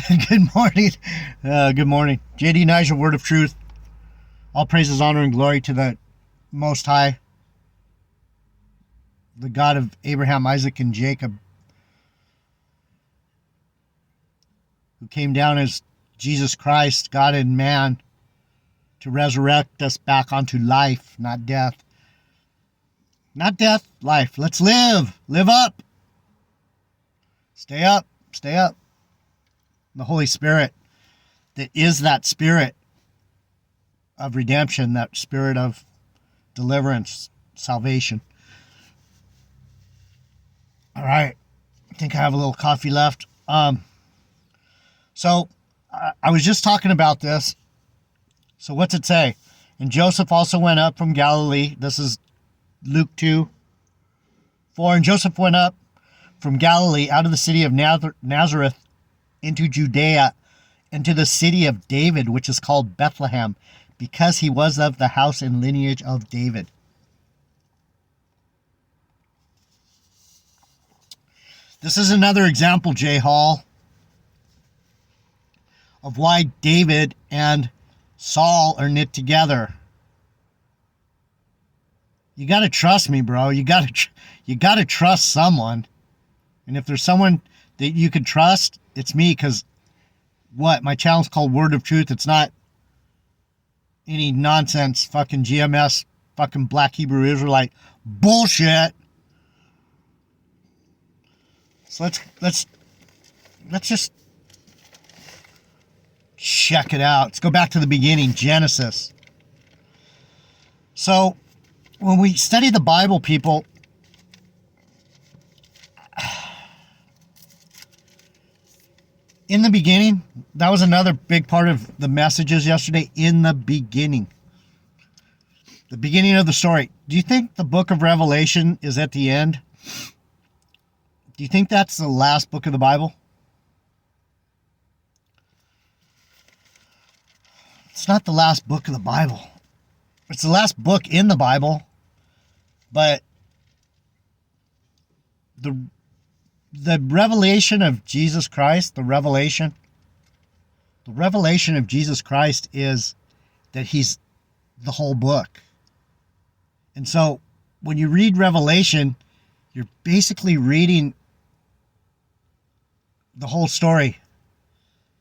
Good morning. Good morning. JD Niger, Word of Truth. All praises, honor, and glory to the Most High, the God of Abraham, Isaac, and Jacob, who came down as Jesus Christ, God and man, to resurrect us back onto life, not death. Not death, life. Let's live. Live up. Stay up. Stay up. The Holy Spirit that is that spirit of redemption, that spirit of deliverance, salvation. All right. I think I have a little coffee left. So I was just talking about this. So what's it say? And Joseph also went up from Galilee. This is Luke 2:4. And Joseph went up from Galilee out of the city of Nazareth into Judea, into the city of David, which is called Bethlehem, because he was of the house and lineage of David. This is another example, J. Hall, of why David and Saul are knit together. You got to trust me, bro. You got to trust someone. And if there's someone that you can trust, it's me, because my channel's called Word of Truth. It's not any nonsense fucking GMS fucking Black Hebrew Israelite bullshit. So let's just check it out. Let's go back to the beginning, Genesis. So when we study the Bible, people, in the beginning, that was another big part of the messages yesterday. In the beginning of the story. Do you think the book of Revelation is at the end? Do you think that's the last book of the Bible? It's not the last book of the Bible. It's the last book in the Bible, but the revelation of Jesus Christ, the revelation of Jesus Christ is that he's the whole book. And so when you read Revelation, you're basically reading the whole story,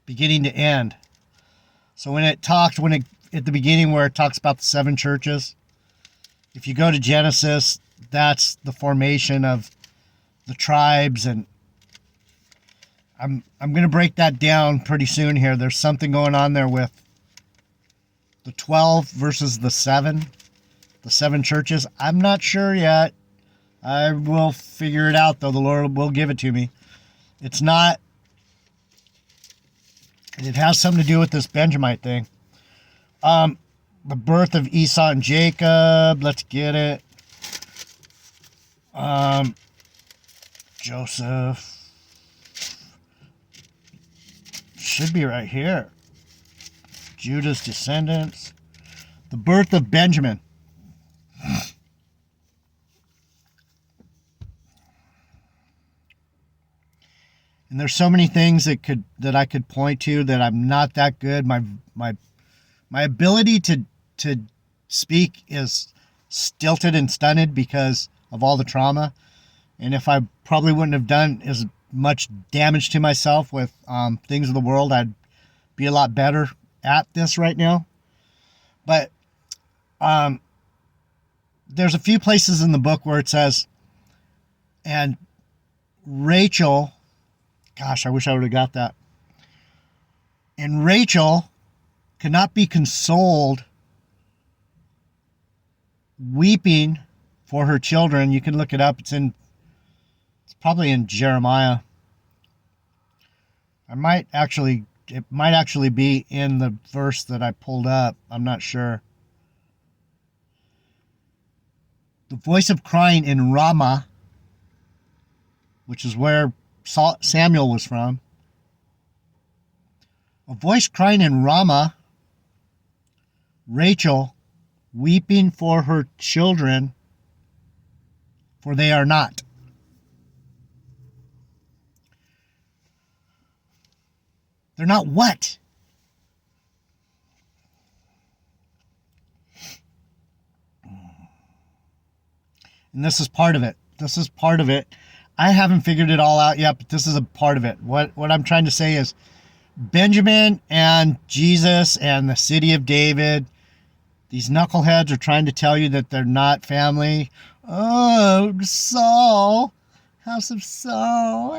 beginning to end. So at the beginning where it talks about the 7 churches, if you go to Genesis, that's the formation of the tribes, and I'm going to break that down pretty soon here. There's something going on there with the 12 versus the 7 churches. I'm not sure yet. I will figure it out, though. The Lord will give it to me. It has something to do with this Benjamite thing. The birth of Esau and Jacob. Let's get it. Joseph. Should be right here. Judah's descendants. The birth of Benjamin. And there's so many things that I could point to that I'm not that good. My ability to speak is stilted and stunted because of all the trauma. And if I probably wouldn't have done as much damage to myself with things of the world, I'd be a lot better at this right now. But there's a few places in the book where it says, and Rachel, gosh, I wish I would have got that. And Rachel could not be consoled, weeping for her children. You can look it up. It's probably in Jeremiah. It might actually be in the verse that I pulled up. I'm not sure. The voice of crying in Ramah, which is where Samuel was from. A voice crying in Ramah, Rachel weeping for her children, for they are not. They're not what? And this is part of it. This is part of it. I haven't figured it all out yet, but this is a part of it. What I'm trying to say is Benjamin and Jesus and the city of David, these knuckleheads are trying to tell you that they're not family. Oh, Saul, House of Saul.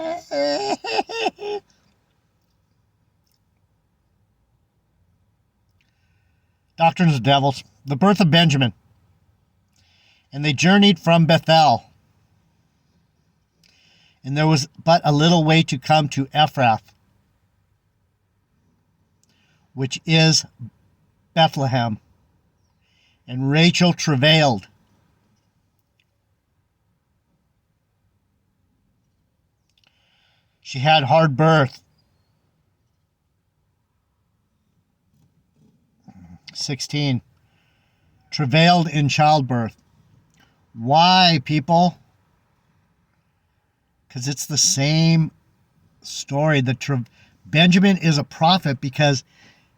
Doctrines of devils. The birth of Benjamin. And they journeyed from Bethel. And there was but a little way to come to Ephrath, which is Bethlehem. And Rachel travailed. She had hard birth. 16. Travailed in childbirth. Why, people? Because it's the same story. Benjamin is a prophet because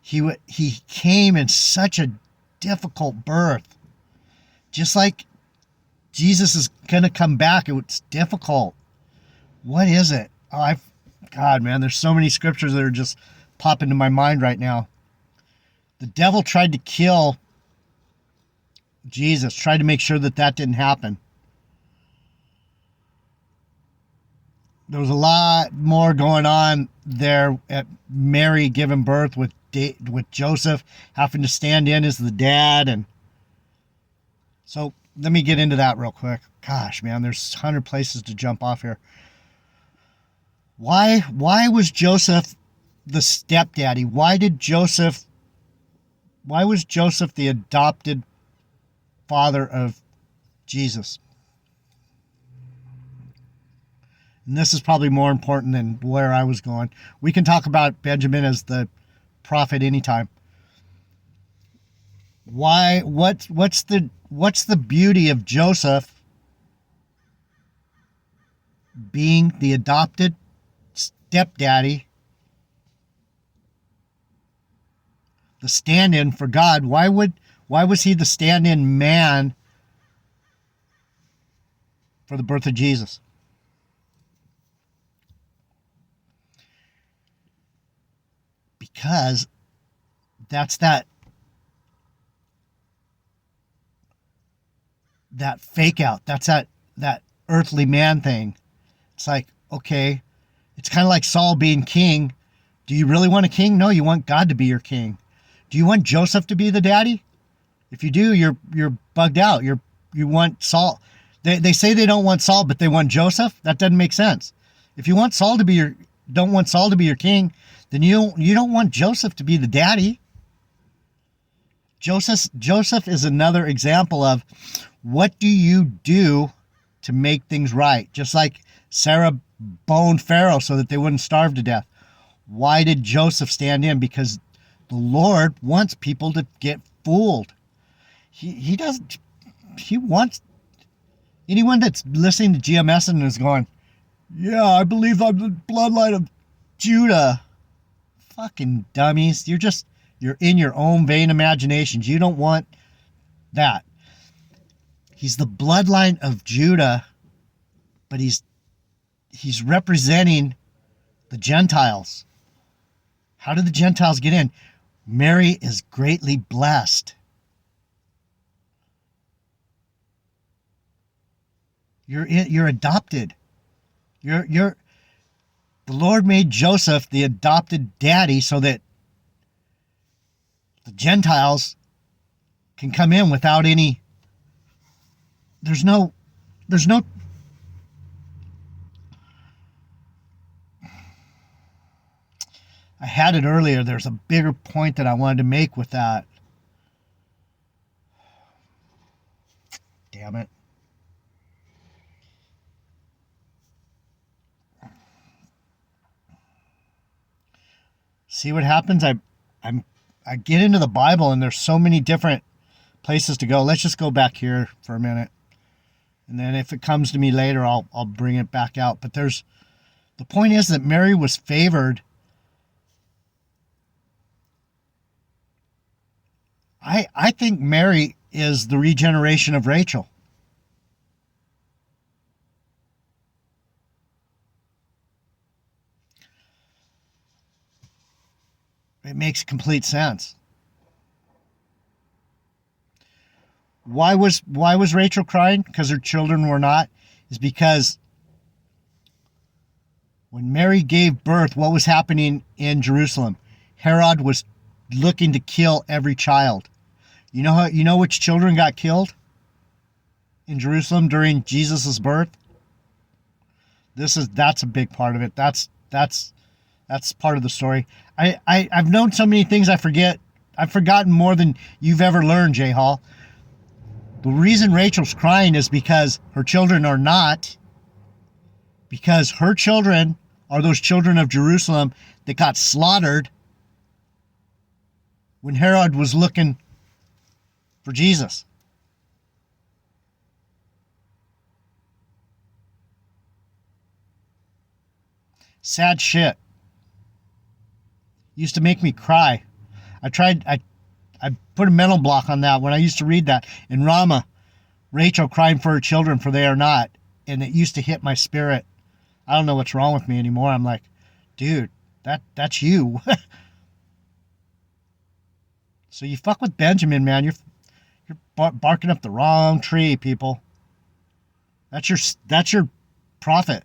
he came in such a difficult birth. Just like Jesus is going to come back, it's difficult. What is it? God, man, there's so many scriptures that are just popping into my mind right now. The devil tried to kill Jesus, tried to make sure that didn't happen. There was a lot more going on there at Mary giving birth with Joseph having to stand in as the dad. And so let me get into that real quick. Gosh, man, there's 100 places to jump off here. Why was Joseph the stepdaddy? Why was Joseph the adopted father of Jesus? And this is probably more important than where I was going. We can talk about Benjamin as the prophet anytime. Why? What's the beauty of Joseph being the adopted stepdaddy, the stand-in for God? Why was he the stand-in man for the birth of Jesus? Because that's that fake out. That's that earthly man thing. It's like, okay, it's kind of like Saul being king. Do you really want a king? No, you want God to be your king. Do you want Joseph to be the daddy? If you do, you're bugged out. You want Saul. They say they don't want Saul, but they want Joseph. That doesn't make sense. If you want Saul to be don't want Saul to be your king, then you don't want Joseph to be the daddy. Joseph is another example of what do you do to make things right? Just like Sarah boned Pharaoh so that they wouldn't starve to death. Why did Joseph stand in? Because the Lord wants people to get fooled. He doesn't. He wants anyone that's listening to GMS and is going, yeah, I believe I'm the bloodline of Judah. Fucking dummies. You're in your own vain imaginations. You don't want that. He's the bloodline of Judah, but he's representing the Gentiles. How did the Gentiles get in? Mary is greatly blessed. You're adopted. The Lord made Joseph the adopted daddy so that the Gentiles can come in without any. There's no. I had it earlier. There's a bigger point that I wanted to make with that. Damn it. See what happens? I get into the Bible and there's so many different places to go. Let's just go back here for a minute. And then if it comes to me later, I'll bring it back out. But the point is that Mary was favored I think Mary is the regeneration of Rachel. It makes complete sense. Why was Rachel crying? Because her children were not? Is because when Mary gave birth, what was happening in Jerusalem? Herod was looking to kill every child. You know which children got killed in Jerusalem during Jesus' birth? That's a big part of it. That's part of the story. I've known so many things I forget. I've forgotten more than you've ever learned, J. Hall. The reason Rachel's crying is because her children are not, because her children are those children of Jerusalem that got slaughtered when Herod was looking for Jesus. Sad shit. Used to make me cry. I put a mental block on that when I used to read that. In Rama, Rachel crying for her children, for they are not. And it used to hit my spirit. I don't know what's wrong with me anymore. I'm like, dude, that's you. So you fuck with Benjamin, man. You're barking up the wrong tree, people. That's your prophet,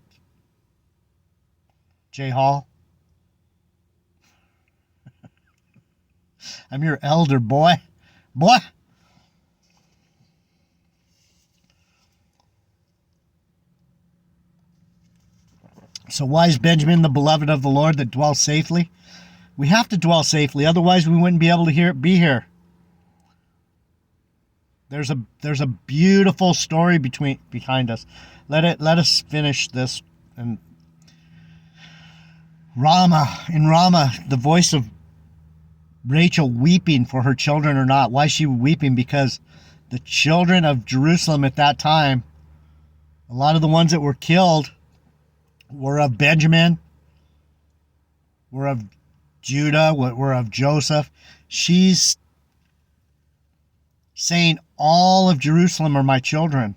J. Hall. I'm your elder, boy. Boy. So why is Benjamin the beloved of the Lord that dwells safely? We have to dwell safely, otherwise we wouldn't be able to be here. There's a beautiful story behind us. Let us finish this. And in Rama, the voice of Rachel weeping for her children or not. Why is she weeping? Because the children of Jerusalem at that time, a lot of the ones that were killed were of Benjamin, were of Judah, were of Joseph. She's saying all of Jerusalem are my children.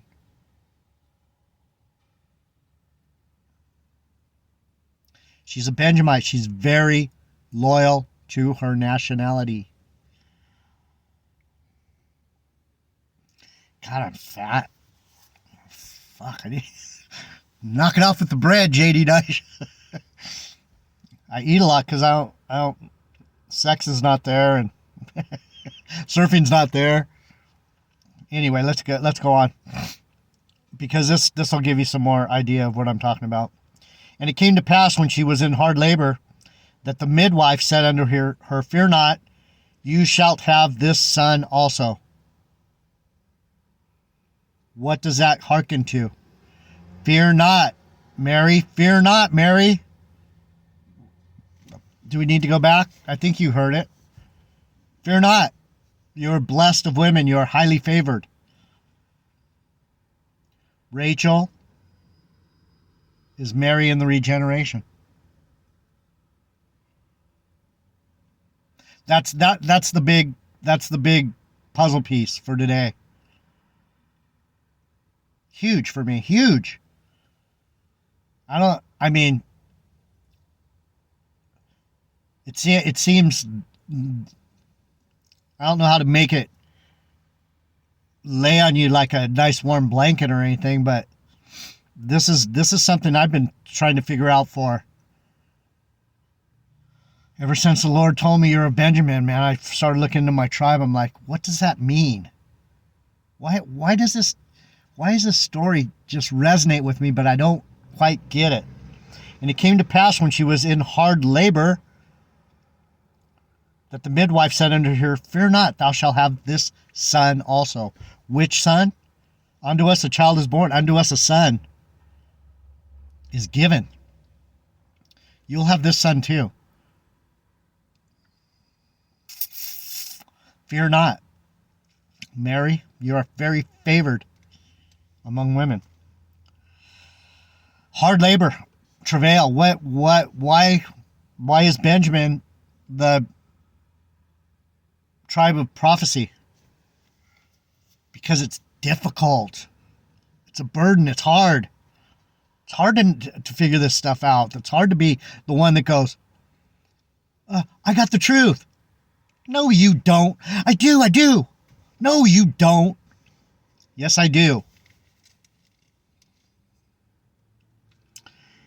She's a Benjamite. She's very loyal to her nationality. God, I'm fat. Fuck, I need knock it off with the bread, JD Dice. I eat a lot because I don't. Sex is not there and surfing's not there. Anyway, let's go on, because this will give you some more idea of what I'm talking about. And it came to pass when she was in hard labor, that the midwife said unto her, Fear not, you shalt have this son also. What does that hearken to? Fear not, Mary. Fear not, Mary. Do we need to go back? I think you heard it. Fear not. You are blessed of women. You are highly favored. Rachel is Mary in the regeneration. That's the big puzzle piece for today. Huge for me. Huge. It seems, I don't know how to make it lay on you like a nice warm blanket or anything, but this is something I've been trying to figure out for ever since the Lord told me you're a Benjamin, man. I started looking into my tribe. I'm like, what does that mean? Why does this story just resonate with me, but I don't quite get it? And it came to pass when she was in hard labor, that the midwife said unto her, Fear not, thou shalt have this son also. Which son? Unto us a child is born, unto us a son is given. You'll have this son too. Fear not, Mary, you are very favored among women. Hard labor, travail. Why is Benjamin the tribe of prophecy? because it's difficult. It's a burden. It's hard. It's hard to figure this stuff out. It's hard to be the one that goes, I got the truth. No, you don't. I do. No, you don't. Yes, I do.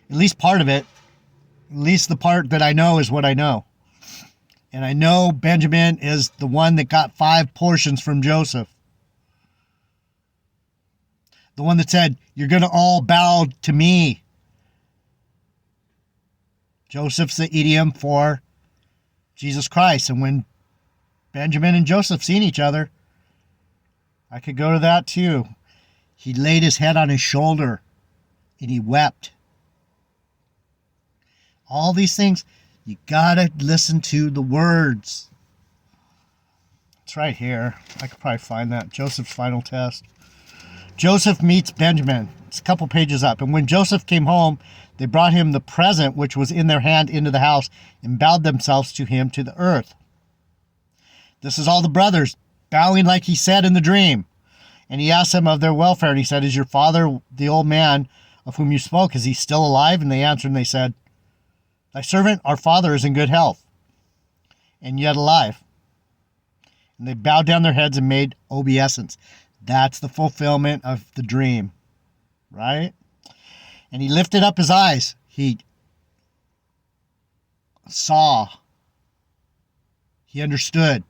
At least part of it. At least the part that I know is what I know. And I know Benjamin is the one that got 5 portions from Joseph. The one that said, you're going to all bow to me. Joseph's the idiom for Jesus Christ. And when Benjamin and Joseph seen each other, I could go to that too. He laid his head on his shoulder and he wept. All these things, you gotta listen to the words. It's right here. I could probably find that. Joseph's final test. Joseph meets Benjamin. It's a couple pages up. And when Joseph came home, they brought him the present which was in their hand into the house and bowed themselves to him to the earth. This is all the brothers bowing like he said in the dream. And he asked them of their welfare. And he said, is your father, the old man of whom you spoke, is he still alive? And they answered and they said, thy servant, our father, is in good health and yet alive. And they bowed down their heads and made obeisance. That's the fulfillment of the dream, right? And he lifted up his eyes. He saw. He understood.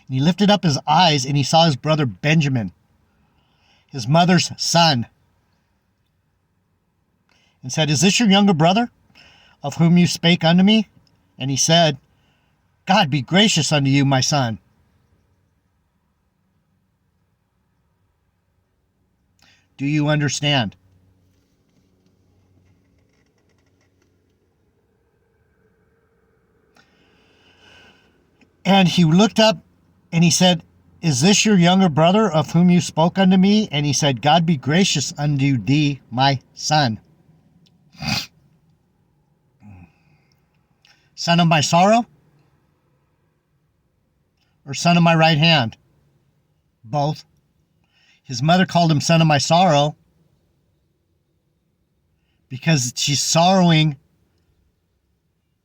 And he lifted up his eyes and he saw his brother Benjamin, his mother's son, and said, is this your younger brother, of whom you spake unto me? And he said, God be gracious unto you, my son. Do you understand? And he looked up and he said, is this your younger brother of whom you spoke unto me? And he said, God be gracious unto thee, my son. Son of my sorrow? Or son of my right hand? Both. His mother called him son of my sorrow because she's sorrowing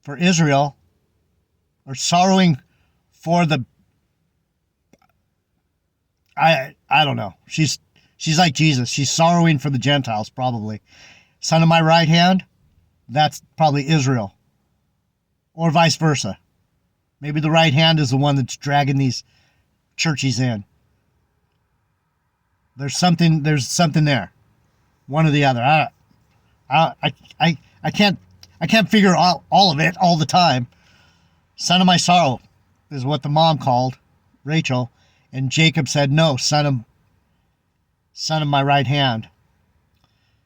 for Israel, or sorrowing for the, I don't know. She's like Jesus. She's sorrowing for the Gentiles, probably. Son of my right hand, that's probably Israel. Or vice versa. Maybe the right hand is the one that's dragging these churchies in. There's something there. One or the other. I can't figure out all of it all the time. Son of my sorrow is what the mom called Rachel, and Jacob said, no, son of my right hand.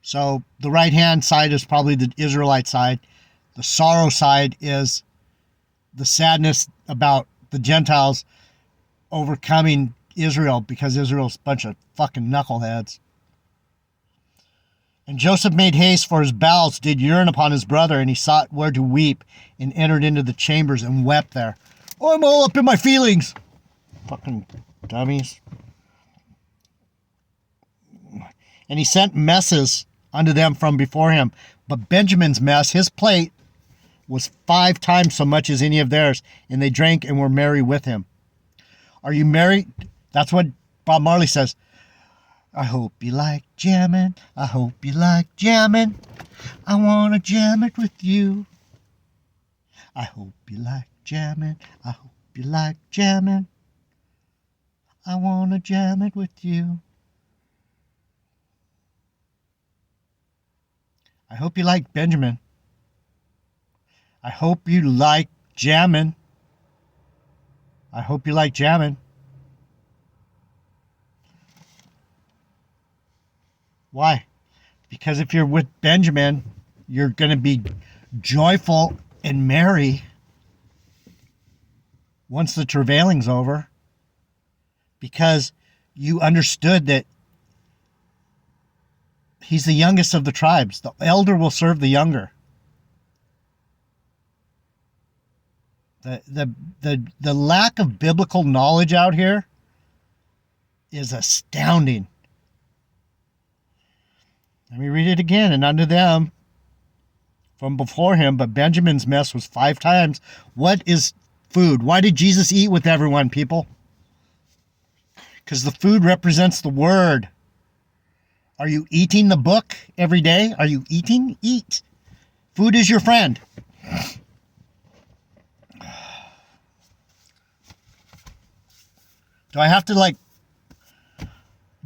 So the right hand side is probably the Israelite side. The sorrow side is the sadness about the Gentiles overcoming Israel, because Israel's a bunch of fucking knuckleheads. And Joseph made haste, for his bowels did yearn upon his brother, and he sought where to weep, and entered into the chambers and wept there. Oh, I'm all up in my feelings. Fucking dummies. And he sent messes unto them from before him. But Benjamin's mess, his plate, was 5 times so much as any of theirs, and they drank and were merry with him. Are you merry? That's what Bob Marley says. I hope you like jamming. I hope you like jamming. I want to jam it with you. I hope you like jamming. I hope you like jamming. I want to jam it with you. I hope you like Benjamin. I hope you like jamming. I hope you like jamming. Why? Because if you're with Benjamin, you're going to be joyful and merry once the travailing's over, because you understood that he's the youngest of the tribes. The elder will serve the younger. The lack of biblical knowledge out here is astounding. Let me read it again. And unto them from before him, but Benjamin's mess was 5 times. What is food? Why did Jesus eat with everyone, people? Because the food represents the word. Are you eating the book every day? Are you eating? Eat. Food is your friend. Do I have to like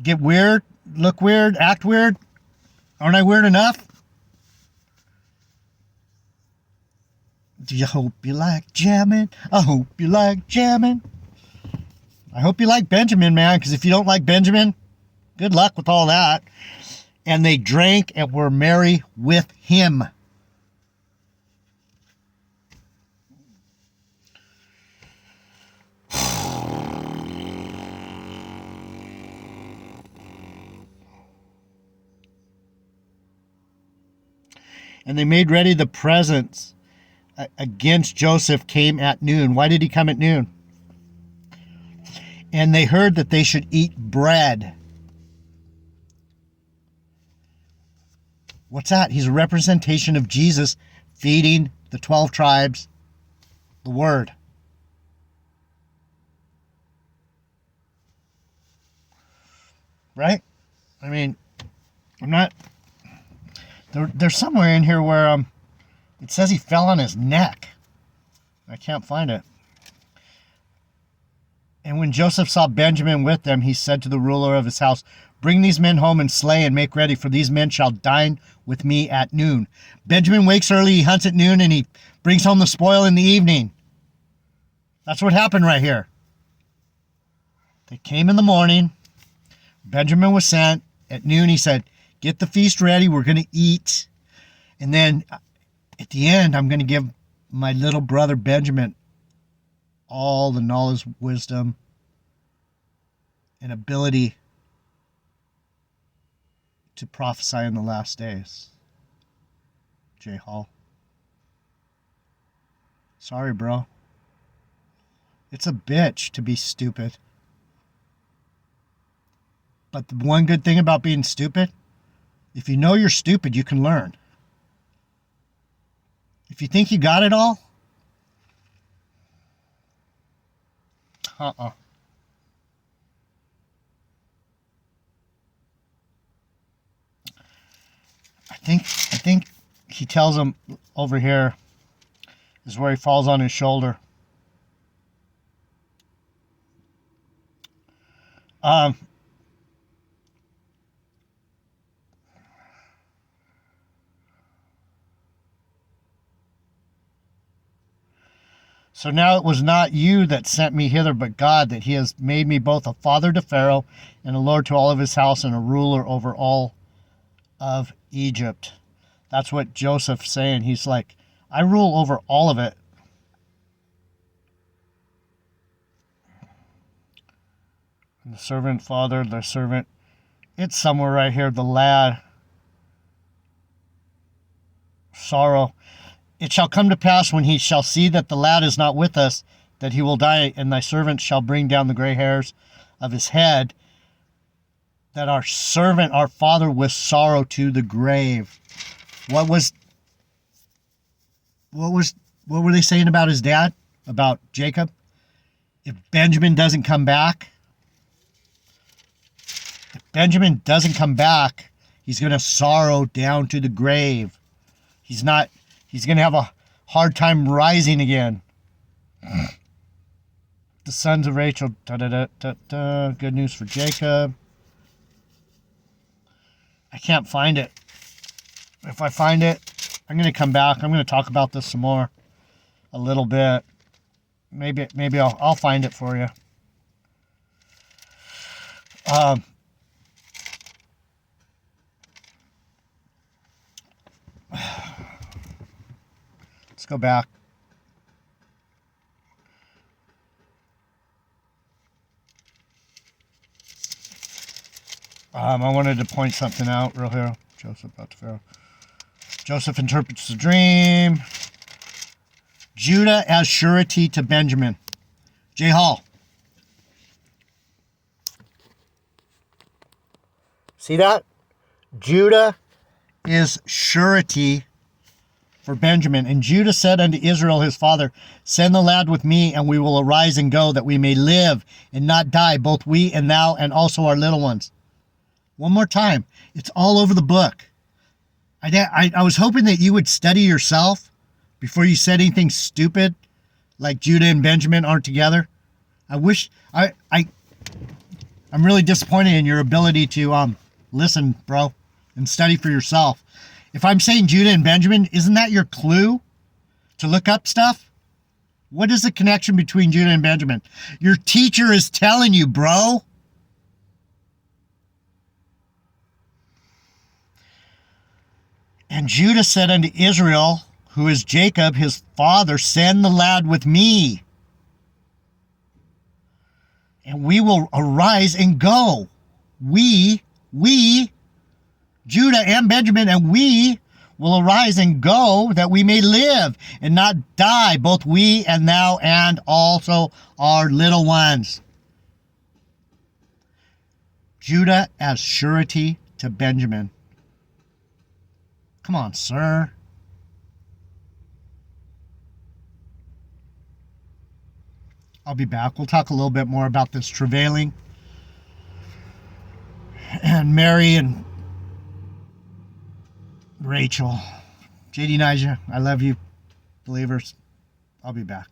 get weird, look weird, act weird? Aren't I weird enough? Do you hope you like Jammin? I hope you like Jammin. I hope you like Benjamin, man, because if you don't like Benjamin, good luck with all that. And they drank and were merry with him. And they made ready the presents against Joseph came at noon. Why did he come at noon? And they heard that they should eat bread. What's that? He's a representation of Jesus feeding the 12 tribes the word. Right? I mean, I'm not... There's somewhere in here where it says he fell on his neck. I can't find it. And when Joseph saw Benjamin with them, he said to the ruler of his house, bring these men home and slay and make ready, for these men shall dine with me at noon. Benjamin wakes early, he hunts at noon, and he brings home the spoil in the evening. That's what happened right here. They came in the morning. Benjamin was sent. At noon, he said, get the feast ready. We're going to eat. And then at the end, I'm going to give my little brother Benjamin all the knowledge, wisdom, and ability to prophesy in the last days. J. Hall. Sorry, bro. It's a bitch to be stupid. But the one good thing about being stupid, if you know you're stupid, you can learn. If you think you got it all, I think he tells him over here is where he falls on his shoulder. So now it was not you that sent me hither, but God, that he has made me both a father to Pharaoh and a lord to all of his house and a ruler over all of Egypt. That's what Joseph's saying. He's like, I rule over all of it. And the servant father, the servant, it's somewhere right here, the lad. Sorrow. It shall come to pass when he shall see that the lad is not with us, that he will die, and thy servant shall bring down the gray hairs of his head, that our servant, our father, with sorrow to the grave. What were they saying about his dad? About Jacob? If Benjamin doesn't come back, he's going to sorrow down to the grave. He's going to have a hard time rising again. The sons of Rachel, good news for Jacob. I can't find it. If I find it, I'm going to come back. I'm going to talk about this some more. A little bit. Maybe I'll find it for you. Let's go back. I wanted to point something out real here. Joseph about to Pharaoh. Joseph interprets the dream. Judah as surety to Benjamin. J. Hall. See that? Judah is surety for Benjamin. And Judah said unto Israel his father, send the lad with me, and we will arise and go, that we may live and not die, both we and thou, and also our little ones. One more time. It's all over the book. I was hoping that you would study yourself before you said anything stupid like Judah and Benjamin aren't together. I'm really disappointed in your ability to listen, bro, and study for yourself. If I'm saying Judah and Benjamin, isn't that your clue to look up stuff? What is the connection between Judah and Benjamin? Your teacher is telling you, bro. And Judah said unto Israel, who is Jacob, his father, send the lad with me, and we will arise and go. We, Judah and Benjamin, and we will arise and go, that we may live and not die, both we and thou, and also our little ones. Judah as surety to Benjamin. Come on, sir. I'll be back. We'll talk a little bit more about this travailing. And Mary and Rachel. JD Nija, I love you, believers. I'll be back.